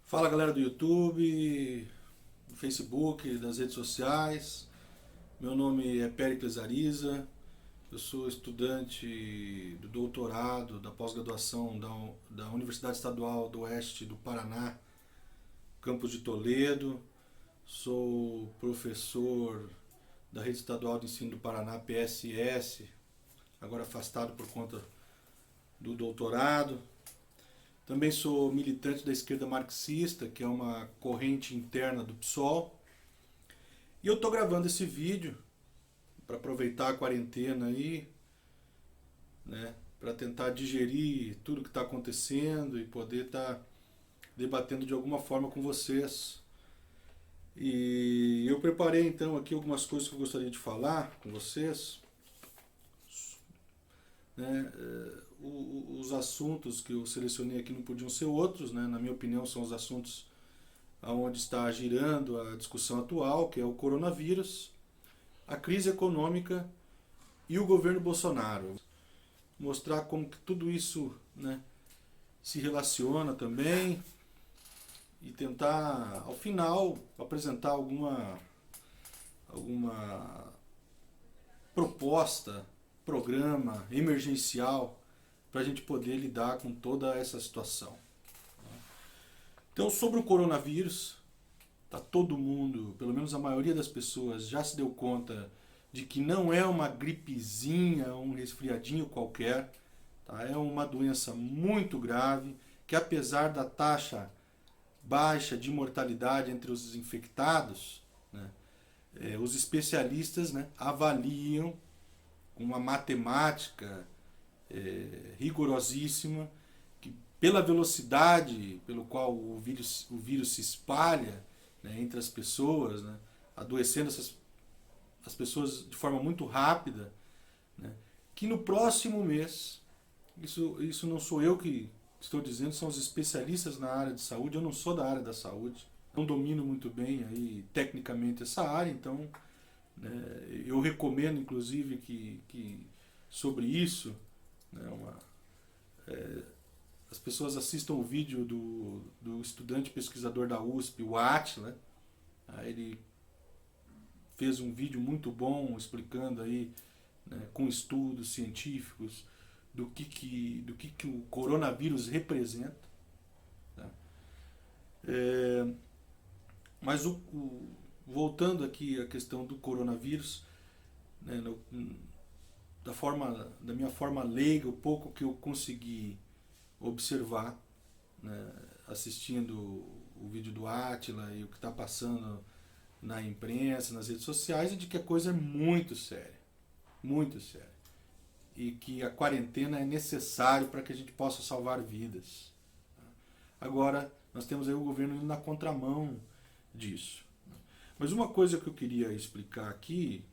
Fala galera do YouTube, do Facebook, das redes sociais. Meu nome é Péricles Ariza, eu sou estudante do doutorado, da pós-graduação da Universidade Estadual do Oeste do Paraná, campus de Toledo. Sou professor da Rede Estadual de Ensino do Paraná, PSS, agora afastado por conta do doutorado. Também sou militante da esquerda marxista, que é uma corrente interna do PSOL. E eu estou gravando esse vídeo para aproveitar a quarentena aí, né, para tentar digerir tudo que está acontecendo e poder estar debatendo de alguma forma com vocês. E eu preparei então aqui algumas coisas que eu gostaria de falar com vocês, né? Os assuntos que eu selecionei aqui não podiam ser outros, né? Na minha opinião são os assuntos onde está girando a discussão atual, que é o coronavírus, a crise econômica e o governo Bolsonaro. Mostrar como que tudo isso, né, se relaciona também e tentar, ao final, apresentar alguma proposta, programa emergencial para a gente poder lidar com toda essa situação. Então, sobre o coronavírus, tá todo mundo, pelo menos a maioria das pessoas, já se deu conta de que não é uma gripezinha, um resfriadinho qualquer, tá? É uma doença muito grave, que apesar da taxa baixa de mortalidade entre os infectados, né, os especialistas, né, avaliam com uma matemática rigorosíssima que pela velocidade pelo qual o vírus se espalha, né, entre as pessoas, né, adoecendo as pessoas de forma muito rápida, né, que no próximo mês, isso não sou eu que estou dizendo, são os especialistas na área de saúde, eu não sou da área da saúde, não domino muito bem aí, tecnicamente essa área, então, né, eu recomendo inclusive que sobre isso, né, as pessoas assistam o vídeo do estudante pesquisador da USP, o Átila. Ele fez um vídeo muito bom explicando aí, né, com estudos científicos do que o coronavírus representa. Tá? Mas voltando aqui à questão do coronavírus, né, da minha forma leiga, o pouco que eu consegui observar, né, assistindo o vídeo do Átila e o que está passando na imprensa, nas redes sociais, é de que a coisa é muito séria, muito séria. E que a quarentena é necessário para que a gente possa salvar vidas. Agora, nós temos aí o governo indo na contramão disso. Mas uma coisa que eu queria explicar aqui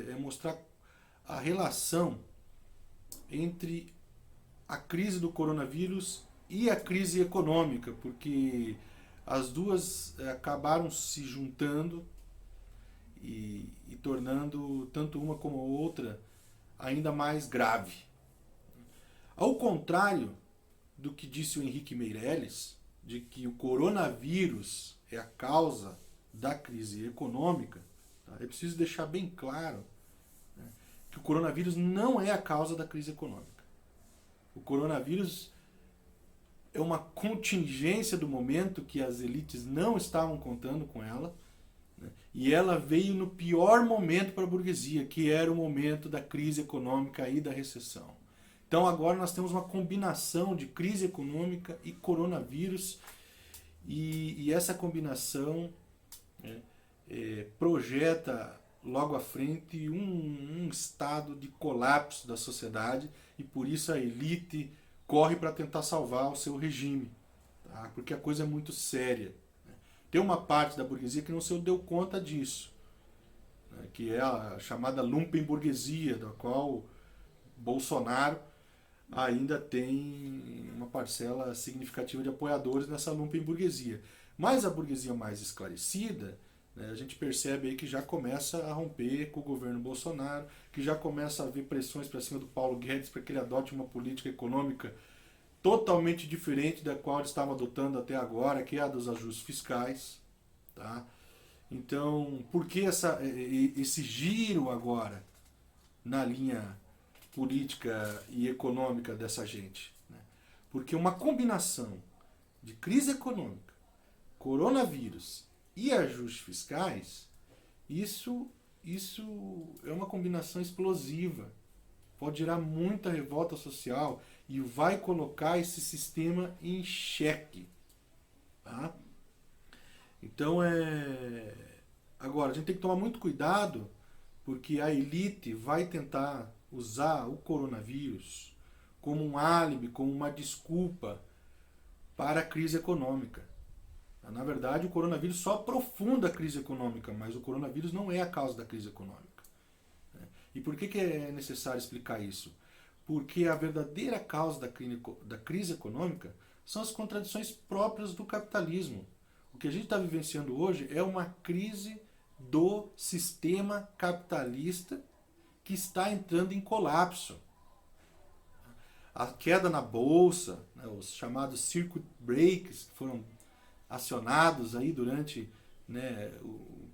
é mostrar a relação entre a crise do coronavírus e a crise econômica, porque as duas acabaram se juntando e tornando tanto uma como a outra ainda mais grave. Ao contrário do que disse o Henrique Meirelles, de que o coronavírus é a causa da crise econômica, tá? É preciso deixar bem claro, né, que o coronavírus não é a causa da crise econômica. O coronavírus é uma contingência do momento que as elites não estavam contando com ela, né? E ela veio no pior momento para a burguesia, que era o momento da crise econômica e da recessão. Então agora nós temos uma combinação de crise econômica e coronavírus, e essa combinação, né, projeta logo à frente um estado de colapso da sociedade, e por isso a elite corre para tentar salvar o seu regime, tá? Porque a coisa é muito séria. Né? Tem uma parte da burguesia que não se deu conta disso, né, que é a chamada lumpenburguesia, da qual Bolsonaro ainda tem uma parcela significativa de apoiadores nessa lumpenburguesia. Mas a burguesia mais esclarecida, né, a gente percebe aí que já começa a romper com o governo Bolsonaro, que já começa a haver pressões para cima do Paulo Guedes para que ele adote uma política econômica totalmente diferente da qual eles estavam adotando até agora, que é a dos ajustes fiscais. Tá? Então, por que esse giro agora na linha política e econômica dessa gente? Né? Porque uma combinação de crise econômica, coronavírus e ajustes fiscais, isso é uma combinação explosiva. Pode gerar muita revolta social e vai colocar esse sistema em xeque. Tá? Então, agora, a gente tem que tomar muito cuidado, porque a elite vai tentar usar o coronavírus como um álibi, como uma desculpa para a crise econômica. Na verdade, o coronavírus só aprofunda a crise econômica, mas o coronavírus não é a causa da crise econômica. E por que é necessário explicar isso? Porque a verdadeira causa da crise econômica são as contradições próprias do capitalismo. O que a gente está vivenciando hoje é uma crise do sistema capitalista que está entrando em colapso. A queda na bolsa, né, os chamados circuit breaks, que foram acionados aí durante, né, o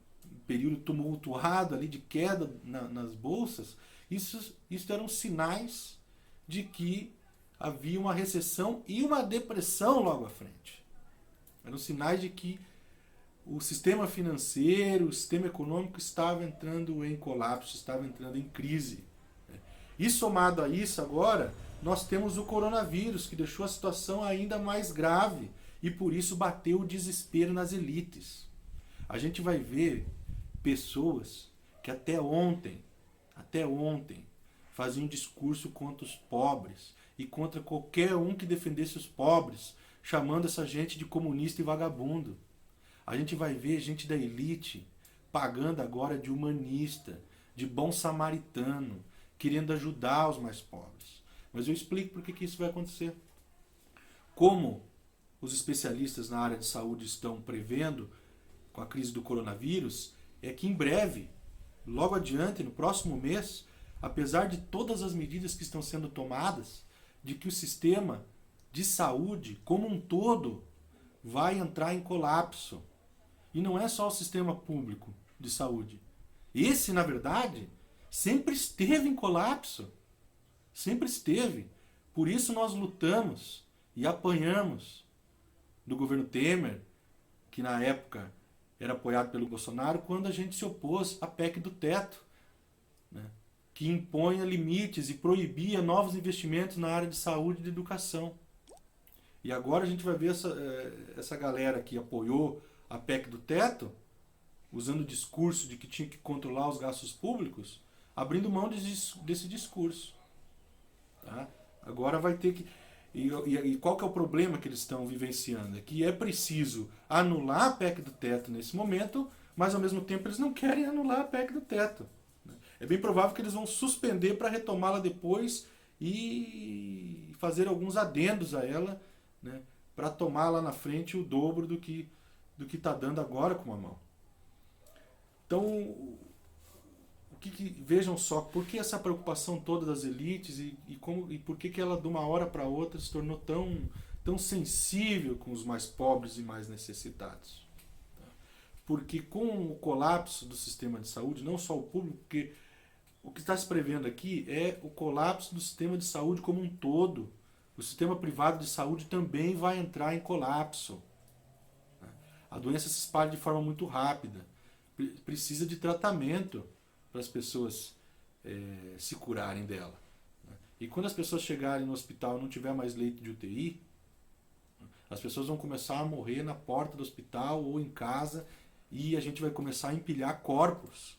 período tumultuado ali de queda nas bolsas, isso eram sinais de que havia uma recessão e uma depressão logo à frente. Eram sinais de que o sistema financeiro, o sistema econômico estava entrando em colapso, estava entrando em crise. E somado a isso agora, nós temos o coronavírus, que deixou a situação ainda mais grave e por isso bateu o desespero nas elites. A gente vai ver pessoas que até ontem, faziam discurso contra os pobres e contra qualquer um que defendesse os pobres, chamando essa gente de comunista e vagabundo. A gente vai ver gente da elite pagando agora de humanista, de bom samaritano, querendo ajudar os mais pobres. Mas eu explico por que isso vai acontecer. Como os especialistas na área de saúde estão prevendo com a crise do coronavírus, é que em breve, logo adiante, no próximo mês, apesar de todas as medidas que estão sendo tomadas, de que o sistema de saúde como um todo vai entrar em colapso. E não é só o sistema público de saúde. Esse, na verdade, sempre esteve em colapso. Sempre esteve. Por isso nós lutamos e apanhamos do governo Temer, que na época era apoiado pelo Bolsonaro, quando a gente se opôs à PEC do teto, né, que impunha limites e proibia novos investimentos na área de saúde e de educação. E agora a gente vai ver essa galera que apoiou a PEC do teto, usando o discurso de que tinha que controlar os gastos públicos, abrindo mão desse discurso. Tá? Agora vai ter que... E qual que é o problema que eles estão vivenciando? É que é preciso anular a PEC do teto nesse momento, mas ao mesmo tempo eles não querem anular a PEC do teto. É bem provável que eles vão suspender para retomá-la depois e fazer alguns adendos a ela, né, para tomar lá na frente o dobro do que está dando agora com a mão. Então, vejam só, por que essa preocupação toda das elites e por que ela de uma hora para outra se tornou tão sensível com os mais pobres e mais necessitados? Porque com o colapso do sistema de saúde, não só o público, porque o que está se prevendo aqui é o colapso do sistema de saúde como um todo. O sistema privado de saúde também vai entrar em colapso. A doença se espalha de forma muito rápida. Precisa de tratamento para as pessoas se curarem dela. E quando as pessoas chegarem no hospital e não tiver mais leito de UTI, as pessoas vão começar a morrer na porta do hospital ou em casa e a gente vai começar a empilhar corpos.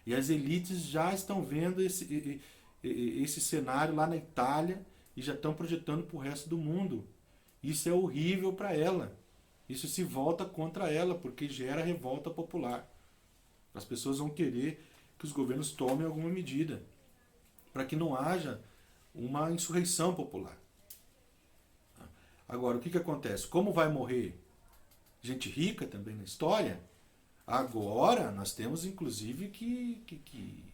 E as elites já estão vendo esse cenário lá na Itália e já estão projetando para o resto do mundo. Isso é horrível para ela. Isso se volta contra ela, porque gera revolta popular. As pessoas vão querer que os governos tomem alguma medida para que não haja uma insurreição popular. Agora, o que acontece? Como vai morrer gente rica também na história, agora nós temos inclusive que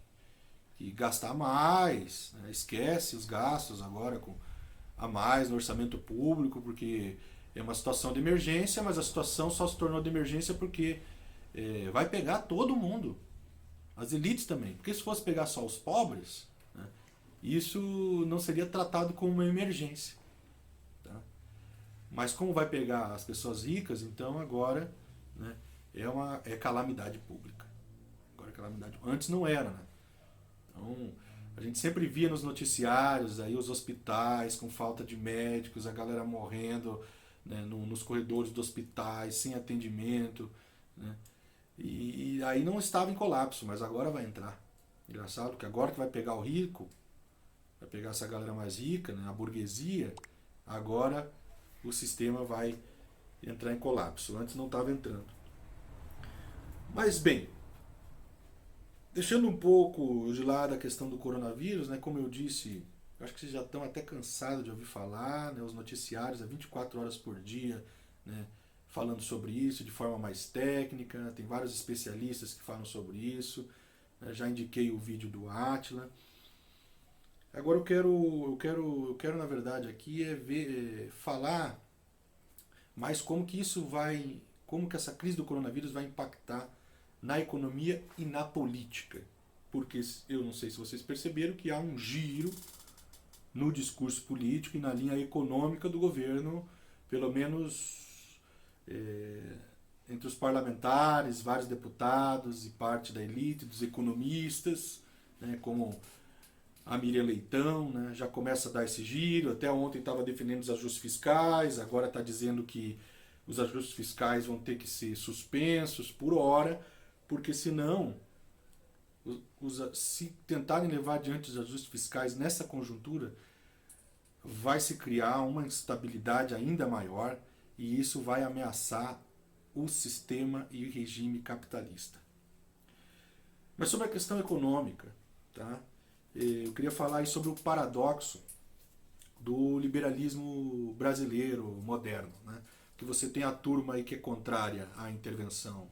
gastar mais, né? Esquece os gastos agora com a mais no orçamento público, porque é uma situação de emergência, mas a situação só se tornou de emergência porque vai pegar todo mundo, as elites também. Porque se fosse pegar só os pobres, né, isso não seria tratado como uma emergência. Tá? Mas como vai pegar as pessoas ricas, então agora, né, é calamidade pública. Agora é calamidade. Antes não era, né? Então, a gente sempre via nos noticiários aí os hospitais com falta de médicos, a galera morrendo, né, nos corredores dos hospitais, sem atendimento, né? E aí não estava em colapso, mas agora vai entrar. Engraçado que agora que vai pegar o rico, vai pegar essa galera mais rica, né, a burguesia, agora o sistema vai entrar em colapso. Antes não estava entrando. Mas bem, deixando um pouco de lado a questão do coronavírus, né, como eu disse, acho que vocês já estão até cansados de ouvir falar, né, os noticiários 24 horas por dia, né, falando sobre isso de forma mais técnica, tem vários especialistas que falam sobre isso, né, já indiquei o vídeo do Átila. Agora eu quero na verdade aqui falar mais como que essa crise do coronavírus vai impactar na economia e na política. Porque eu não sei se vocês perceberam que há um giro no discurso político e na linha econômica do governo, pelo menos entre os parlamentares, vários deputados e parte da elite, dos economistas, né, como a Miriam Leitão, né, já começa a dar esse giro. Até ontem estava defendendo os ajustes fiscais, agora está dizendo que os ajustes fiscais vão ter que ser suspensos por hora, porque senão, se tentarem levar adiante os ajustes fiscais nessa conjuntura, vai se criar uma instabilidade ainda maior e isso vai ameaçar o sistema e o regime capitalista. Mas sobre a questão econômica, tá? Eu queria falar aí sobre o paradoxo do liberalismo brasileiro moderno, né? Que você tem a turma aí que é contrária à intervenção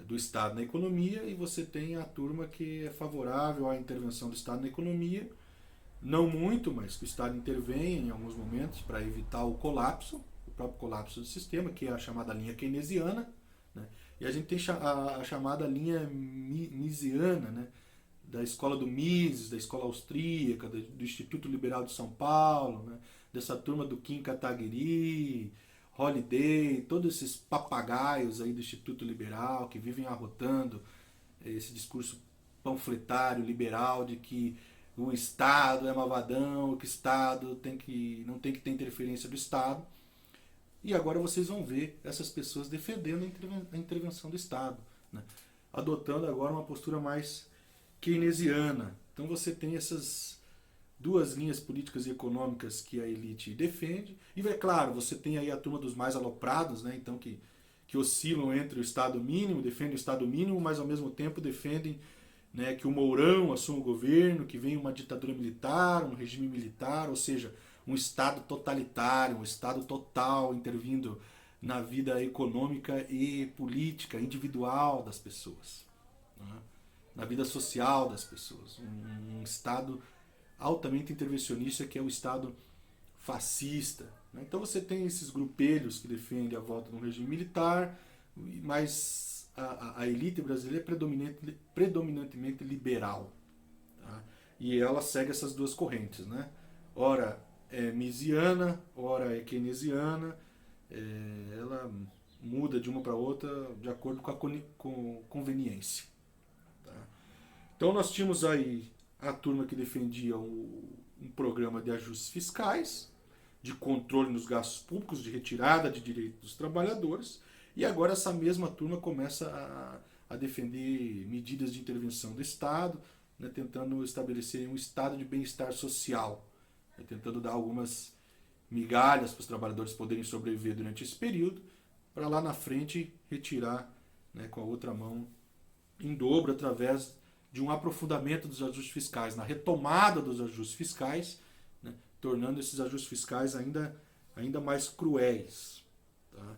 do Estado na economia e você tem a turma que é favorável à intervenção do Estado na economia, não muito, mas que o Estado intervém em alguns momentos para evitar o próprio colapso do sistema, que é a chamada linha keynesiana, né? E a gente tem a chamada linha miesiana, né? Da escola do Mises, da escola austríaca, do Instituto Liberal de São Paulo, né? Dessa turma do Kim Kataguiri, Holiday, todos esses papagaios aí do Instituto Liberal que vivem arrotando esse discurso panfletário liberal de que o Estado é malvadão, que o Estado não tem que ter interferência do Estado. E agora vocês vão ver essas pessoas defendendo a intervenção do Estado, né? Adotando agora uma postura mais keynesiana. Então você tem essas duas linhas políticas e econômicas que a elite defende. E é claro, você tem aí a turma dos mais aloprados, né? Então que oscilam entre o Estado mínimo, defendem o Estado mínimo, mas ao mesmo tempo defendem, né, que o Mourão assuma o governo, que venha uma ditadura militar, um regime militar, ou seja, um Estado totalitário, um Estado total intervindo na vida econômica e política individual das pessoas, né? Na vida social das pessoas. Um Estado altamente intervencionista que é o Estado fascista, né? Então você tem esses grupelhos que defendem a volta de um regime militar, mas a elite brasileira é predominantemente liberal, tá? E ela segue essas duas correntes, né? Ora é miesiana, ora é keynesiana, ela muda de uma para outra de acordo com a conveniência, tá? Então nós tínhamos aí a turma que defendia um programa de ajustes fiscais, de controle nos gastos públicos, de retirada de direitos dos trabalhadores. E agora essa mesma turma começa a defender medidas de intervenção do Estado, né, tentando estabelecer um estado de bem-estar social, né, tentando dar algumas migalhas para os trabalhadores poderem sobreviver durante esse período, para lá na frente retirar, né, com a outra mão em dobro através de um aprofundamento dos ajustes fiscais, na retomada dos ajustes fiscais, né, tornando esses ajustes fiscais ainda mais cruéis, tá?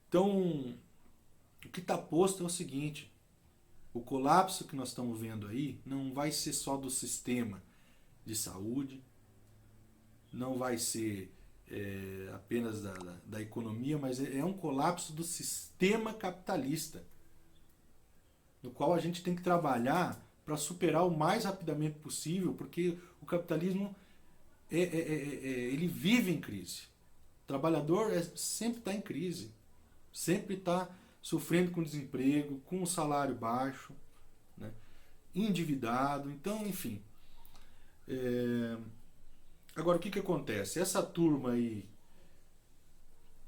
Então, o que está posto é o seguinte: o colapso que nós estamos vendo aí não vai ser só do sistema de saúde, não vai ser apenas da economia, mas é um colapso do sistema capitalista, no qual a gente tem que trabalhar para superar o mais rapidamente possível, porque o capitalismo ele vive em crise. O trabalhador sempre está em crise, sempre está sofrendo com desemprego, com um salário baixo, né, endividado. Então, enfim. Agora, o que acontece? Essa turma aí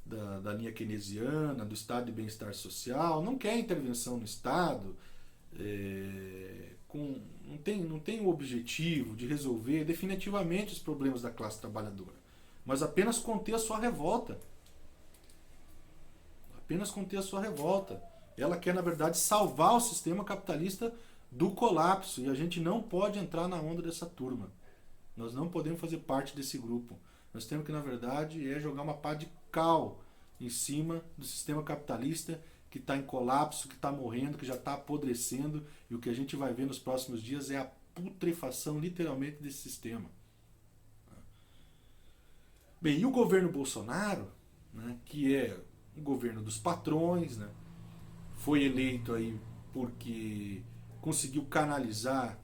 da linha keynesiana, do Estado de Bem-Estar Social, não quer intervenção no Estado, não tem o objetivo de resolver definitivamente os problemas da classe trabalhadora, mas apenas conter a sua revolta. Apenas conter a sua revolta. Ela quer, na verdade, salvar o sistema capitalista do colapso, e a gente não pode entrar na onda dessa turma. Nós não podemos fazer parte desse grupo. Nós temos que, na verdade, jogar uma pá de cal em cima do sistema capitalista que está em colapso, que está morrendo, que já está apodrecendo, e o que a gente vai ver nos próximos dias é a putrefação, literalmente, desse sistema. Bem, e o governo Bolsonaro, né, que é o governo dos patrões, né, foi eleito aí porque conseguiu canalizar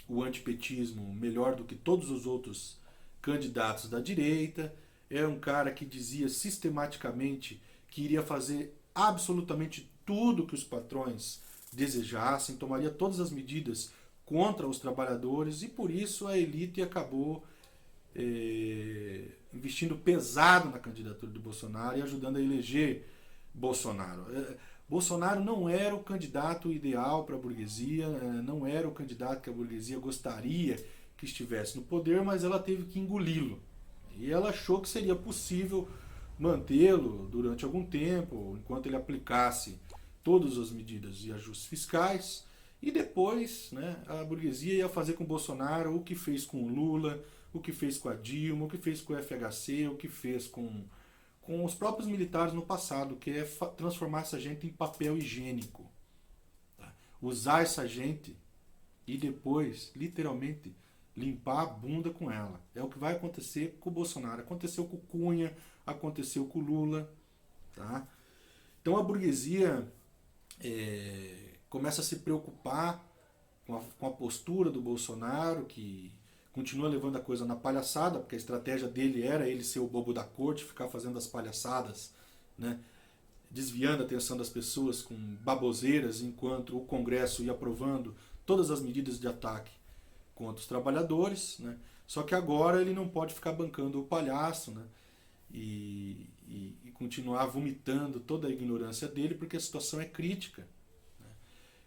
o antipetismo melhor do que todos os outros candidatos da direita. É um cara que dizia sistematicamente que iria fazer absolutamente tudo que os patrões desejassem, tomaria todas as medidas contra os trabalhadores, e por isso a elite acabou investindo pesado na candidatura de Bolsonaro e ajudando a eleger Bolsonaro. Bolsonaro não era o candidato ideal para a burguesia, não era o candidato que a burguesia gostaria que estivesse no poder, mas ela teve que engoli-lo. E ela achou que seria possível mantê-lo durante algum tempo, enquanto ele aplicasse todas as medidas de ajustes fiscais, e depois, né, a burguesia ia fazer com Bolsonaro o que fez com o Lula, o que fez com a Dilma, o que fez com o FHC, o que fez com os próprios militares no passado, que é transformar essa gente em papel higiênico. Tá? Usar essa gente e depois, literalmente, limpar a bunda com ela. É o que vai acontecer com o Bolsonaro. Aconteceu com o Cunha, aconteceu com o Lula. Tá? Então a burguesia começa a se preocupar com a postura do Bolsonaro, que continua levando a coisa na palhaçada, porque a estratégia dele era ele ser o bobo da corte, ficar fazendo as palhaçadas, né, desviando a atenção das pessoas com baboseiras, enquanto o Congresso ia aprovando todas as medidas de ataque contra os trabalhadores, né. Só que agora ele não pode ficar bancando o palhaço, né, e continuar vomitando toda a ignorância dele, porque a situação é crítica.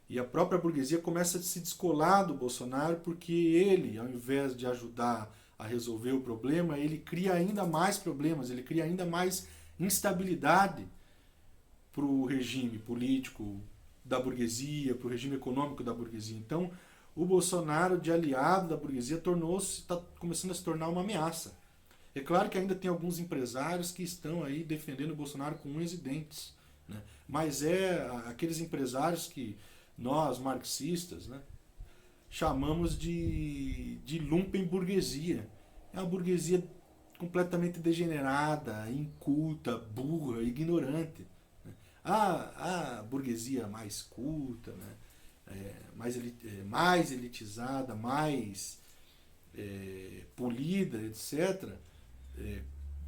E a própria burguesia começa a se descolar do Bolsonaro, porque ele, ao invés de ajudar a resolver o problema, ele cria ainda mais problemas, ele cria ainda mais instabilidade para o regime político da burguesia, para o regime econômico da burguesia. Então, o Bolsonaro, de aliado da burguesia, está começando a se tornar uma ameaça. É claro que ainda tem alguns empresários que estão aí defendendo o Bolsonaro com unhas e dentes, né? Mas aqueles empresários que nós, marxistas, né, chamamos de lumpenburguesia. É uma burguesia completamente degenerada, inculta, burra, ignorante. Né? A burguesia mais culta, né, mais elitizada, mais polida, etc.,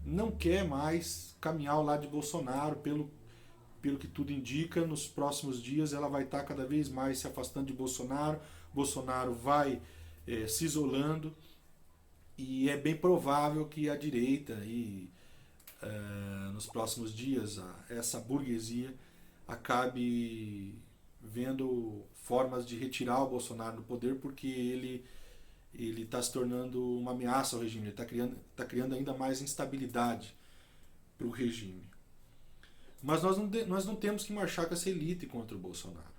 não quer mais caminhar ao lado de Bolsonaro. Pelo que tudo indica, nos próximos dias ela vai estar cada vez mais se afastando de Bolsonaro, Bolsonaro vai se isolando, e é bem provável que a direita, nos próximos dias, essa burguesia acabe vendo formas de retirar o Bolsonaro do poder, porque ele está se tornando uma ameaça ao regime, ele está criando ainda mais instabilidade para o regime. Mas nós não temos que marchar com essa elite contra o Bolsonaro.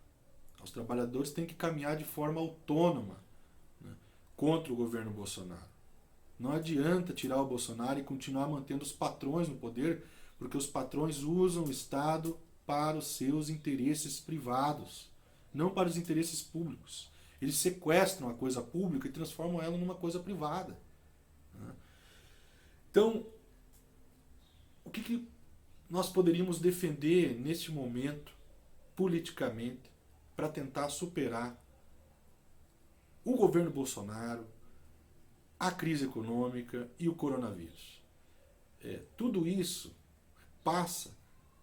Os trabalhadores têm que caminhar de forma autônoma, né, contra o governo Bolsonaro. Não adianta tirar o Bolsonaro e continuar mantendo os patrões no poder, porque os patrões usam o Estado para os seus interesses privados, não para os interesses públicos. Eles sequestram a coisa pública e transformam ela numa coisa privada. Né? Então, o que nós poderíamos defender neste momento, politicamente, para tentar superar o governo Bolsonaro, a crise econômica e o coronavírus? Tudo isso passa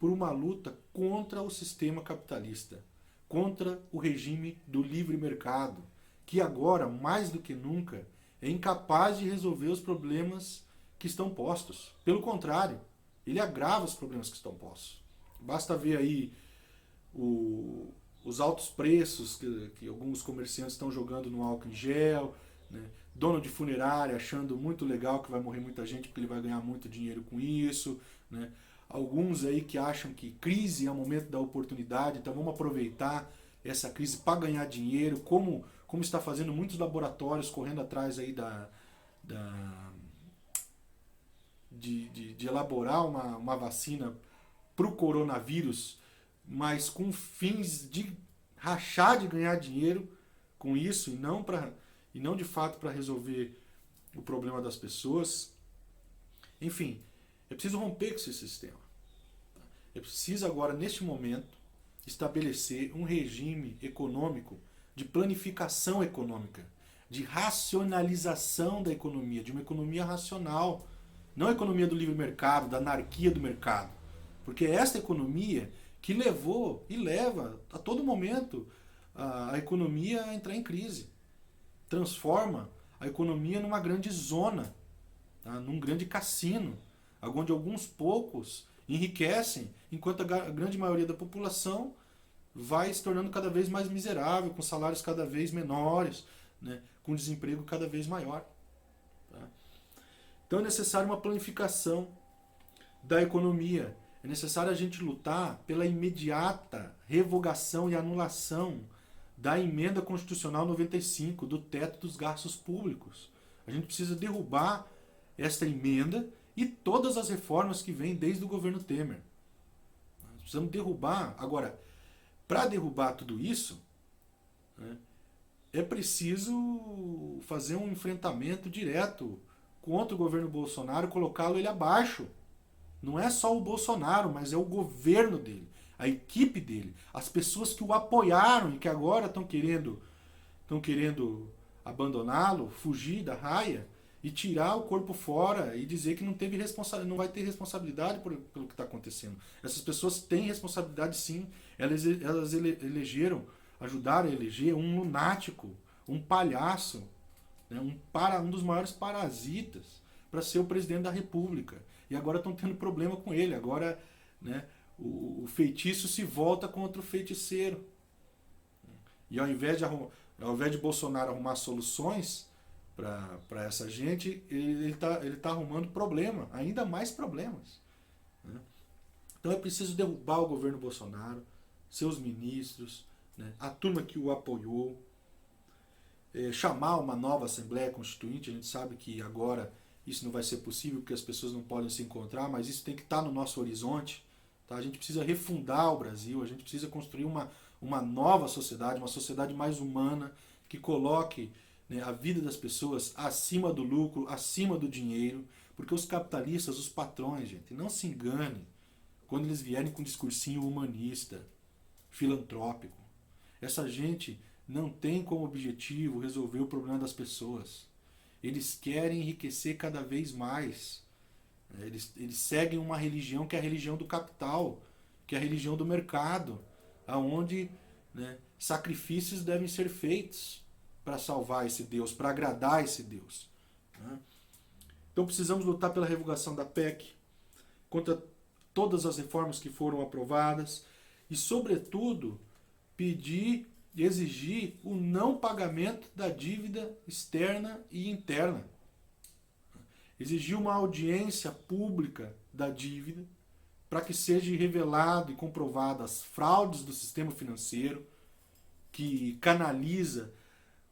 por uma luta contra o sistema capitalista, contra o regime do livre mercado, que agora, mais do que nunca, é incapaz de resolver os problemas que estão postos. Pelo contrário, ele agrava os problemas que estão postos. Basta ver aí os altos preços que alguns comerciantes estão jogando no álcool em gel, né? Dono de funerária achando muito legal que vai morrer muita gente porque ele vai ganhar muito dinheiro com isso, né? Alguns aí que acham que crise é o momento da oportunidade, então vamos aproveitar essa crise para ganhar dinheiro, como está fazendo muitos laboratórios correndo atrás aí de elaborar uma vacina para o coronavírus, mas com fins de rachar, de ganhar dinheiro com isso e não de fato para resolver o problema das pessoas. Enfim, é preciso romper com esse sistema. É preciso agora, neste momento, estabelecer um regime econômico de planificação econômica, de racionalização da economia, de uma economia racional, não a economia do livre mercado, da anarquia do mercado. Porque é esta economia que levou e leva a todo momento a economia a entrar em crise. Transforma a economia numa grande zona, tá? Num grande cassino, onde alguns poucos enriquecem, enquanto a grande maioria da população vai se tornando cada vez mais miserável, com salários cada vez menores, né? Com desemprego cada vez maior. Tá? Então é necessário uma planificação da economia. É necessário a gente lutar pela imediata revogação e anulação da emenda constitucional 95, do teto dos gastos públicos. A gente precisa derrubar esta emenda e todas as reformas que vêm desde o governo Temer. Nós precisamos derrubar. Agora, para derrubar tudo isso, né, é preciso fazer um enfrentamento direto contra o governo Bolsonaro, colocá-lo ele abaixo. Não é só o Bolsonaro, mas é o governo dele, a equipe dele, as pessoas que o apoiaram e que agora estão querendo abandoná-lo, fugir da raia e tirar o corpo fora e dizer que não vai ter responsabilidade pelo que está acontecendo. Essas pessoas têm responsabilidade, sim. Elas elegeram, ajudaram a eleger um lunático, um palhaço, né, um dos maiores parasitas para ser o presidente da República. E agora estão tendo problema com ele. Agora, né, o feitiço se volta contra o feiticeiro. E ao invés de Bolsonaro arrumar soluções para essa gente, ele tá arrumando problema, ainda mais problemas. Né? Então é preciso derrubar o governo Bolsonaro, seus ministros, né, a turma que o apoiou, chamar uma nova Assembleia Constituinte. A gente sabe que agora isso não vai ser possível porque as pessoas não podem se encontrar, mas isso tem que estar no nosso horizonte. Tá? A gente precisa refundar o Brasil, a gente precisa construir uma nova sociedade, uma sociedade mais humana, que coloque, né, a vida das pessoas acima do lucro, acima do dinheiro, porque os capitalistas, os patrões, gente, não se enganem quando eles vierem com um discursinho humanista, filantrópico. Essa gente não tem como objetivo resolver o problema das pessoas. Eles querem enriquecer cada vez mais. Eles seguem uma religião que é a religião do capital, que é a religião do mercado, aonde, né, sacrifícios devem ser feitos para salvar esse Deus, para agradar esse Deus. Né? Então precisamos lutar pela revogação da PEC, contra todas as reformas que foram aprovadas e, sobretudo, pedir e exigir o não pagamento da dívida externa e interna. Exigir uma audiência pública da dívida para que seja revelado e comprovado as fraudes do sistema financeiro, que canaliza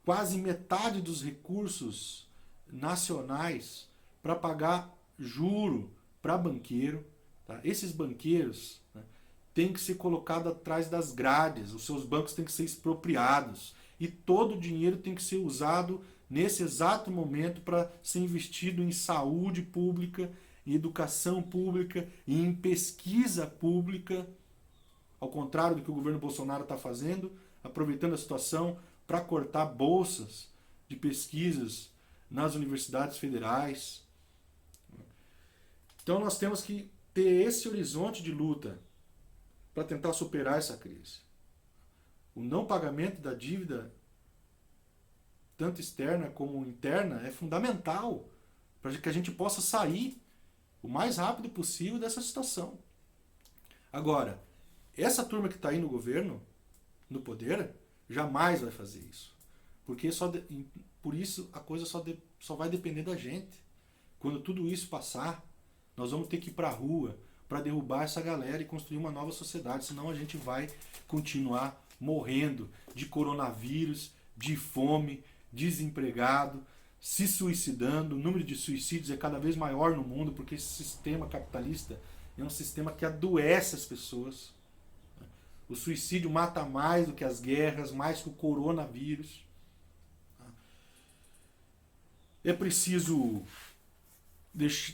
quase metade dos recursos nacionais para pagar juro para banqueiro. Tá? Esses banqueiros, né, têm que ser colocados atrás das grades, os seus bancos têm que ser expropriados e todo o dinheiro tem que ser usado nesse exato momento para ser investido em saúde pública, em educação pública e em pesquisa pública, ao contrário do que o governo Bolsonaro está fazendo, aproveitando a situação para cortar bolsas de pesquisas nas universidades federais. Então nós temos que ter esse horizonte de luta para tentar superar essa crise. O não pagamento da dívida, tanto externa como interna, é fundamental para que a gente possa sair o mais rápido possível dessa situação. Agora, essa turma que está aí no governo, no poder, jamais vai fazer isso. Porque por isso a coisa só vai depender da gente. Quando tudo isso passar, nós vamos ter que ir para a rua para derrubar essa galera e construir uma nova sociedade. Senão a gente vai continuar morrendo de coronavírus, de fome, desempregado, se suicidando. O número de suicídios é cada vez maior no mundo porque esse sistema capitalista é um sistema que adoece as pessoas. O suicídio mata mais do que as guerras, mais que o coronavírus. É preciso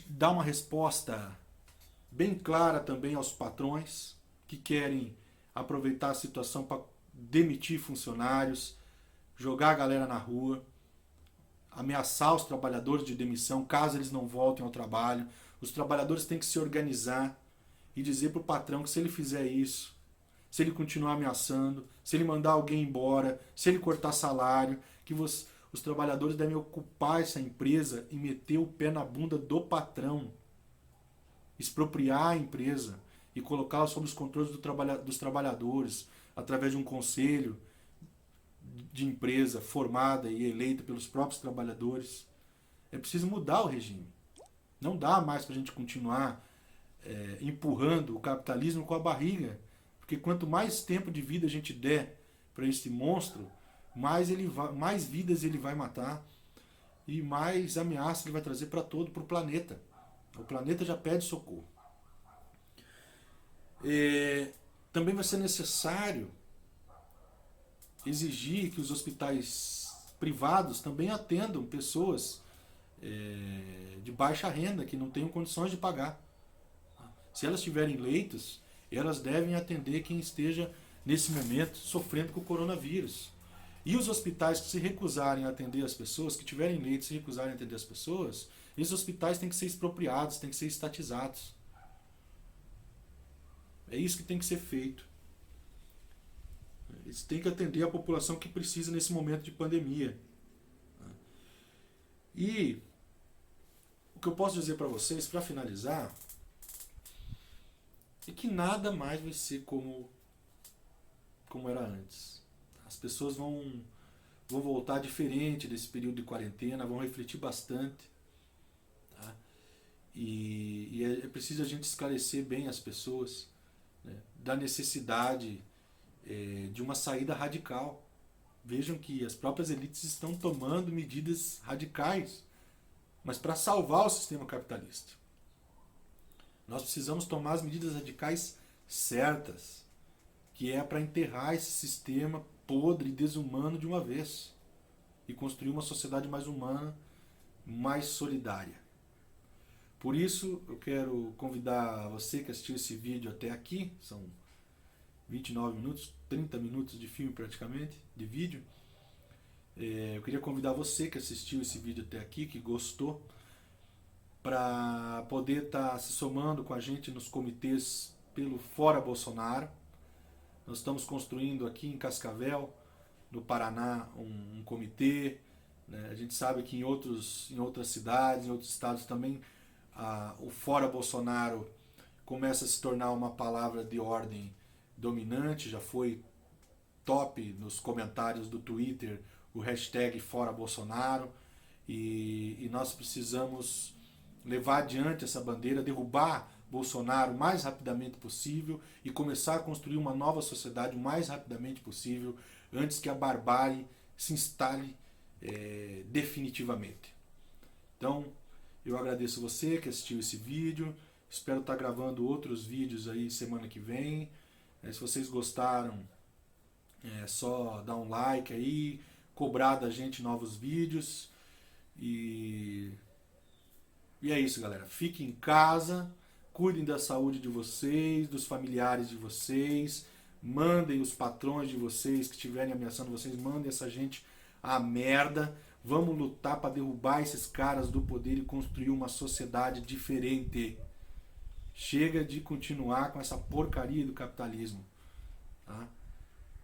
dar uma resposta bem clara também aos patrões que querem aproveitar a situação para demitir funcionários, jogar a galera na rua, ameaçar os trabalhadores de demissão caso eles não voltem ao trabalho. Os trabalhadores têm que se organizar e dizer para o patrão que se ele fizer isso, se ele continuar ameaçando, se ele mandar alguém embora, se ele cortar salário, que os trabalhadores devem ocupar essa empresa e meter o pé na bunda do patrão, expropriar a empresa e colocá-la sob os controles dos trabalhadores, através de um conselho de empresa formada e eleita pelos próprios trabalhadores. É preciso mudar o regime. Não dá mais para a gente continuar empurrando o capitalismo com a barriga, porque quanto mais tempo de vida a gente der para esse monstro, mais vidas ele vai matar e mais ameaça ele vai trazer para o planeta. O planeta já pede socorro. Também vai ser necessário exigir que os hospitais privados também atendam pessoas de baixa renda, que não tenham condições de pagar. Se elas tiverem leitos, elas devem atender quem esteja nesse momento sofrendo com o coronavírus. E os hospitais que se recusarem a atender as pessoas, que tiverem leitos e se recusarem a atender as pessoas, esses hospitais têm que ser expropriados, têm que ser estatizados. É isso que tem que ser feito. Eles têm que atender a população que precisa nesse momento de pandemia. E o que eu posso dizer para vocês, para finalizar, é que nada mais vai ser como era antes. As pessoas vão voltar diferente desse período de quarentena, vão refletir bastante. Tá? E é preciso a gente esclarecer bem as pessoas, né, da necessidade de uma saída radical. Vejam que as próprias elites estão tomando medidas radicais, mas para salvar o sistema capitalista. Nós precisamos tomar as medidas radicais certas, que é para enterrar esse sistema podre e desumano de uma vez e construir uma sociedade mais humana, mais solidária. Por isso, eu quero convidar você que assistiu esse vídeo até aqui, são 29 minutos, 30 minutos de filme praticamente, de vídeo. Eu queria convidar você que assistiu esse vídeo até aqui, que gostou, para poder estar se somando com a gente nos comitês pelo Fora Bolsonaro. Nós estamos construindo aqui em Cascavel, no Paraná, um comitê. Né? A gente sabe que em outras cidades, em outros estados também, o Fora Bolsonaro começa a se tornar uma palavra de ordem dominante. Já foi top nos comentários do Twitter o hashtag Fora Bolsonaro. E nós precisamos levar adiante essa bandeira, derrubar Bolsonaro o mais rapidamente possível e começar a construir uma nova sociedade o mais rapidamente possível, antes que a barbárie se instale definitivamente. Então, eu agradeço você que assistiu esse vídeo, espero estar gravando outros vídeos aí semana que vem. Se vocês gostaram, é só dar um like aí, cobrar da gente novos vídeos. E é isso, galera. Fiquem em casa, cuidem da saúde de vocês, dos familiares de vocês, mandem os patrões de vocês que estiverem ameaçando vocês, mandem essa gente a merda. Vamos lutar para derrubar esses caras do poder e construir uma sociedade diferente. Chega de continuar com essa porcaria do capitalismo. Tá?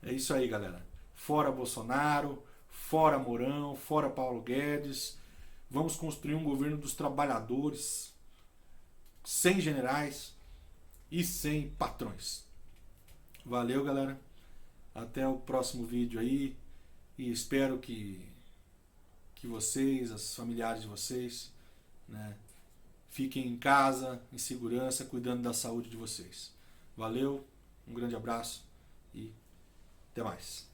É isso aí, galera. Fora Bolsonaro, fora Mourão, fora Paulo Guedes. Vamos construir um governo dos trabalhadores, sem generais e sem patrões. Valeu, galera. Até o próximo vídeo aí. E espero que vocês, os familiares de vocês, né, fiquem em casa, em segurança, cuidando da saúde de vocês. Valeu, um grande abraço e até mais.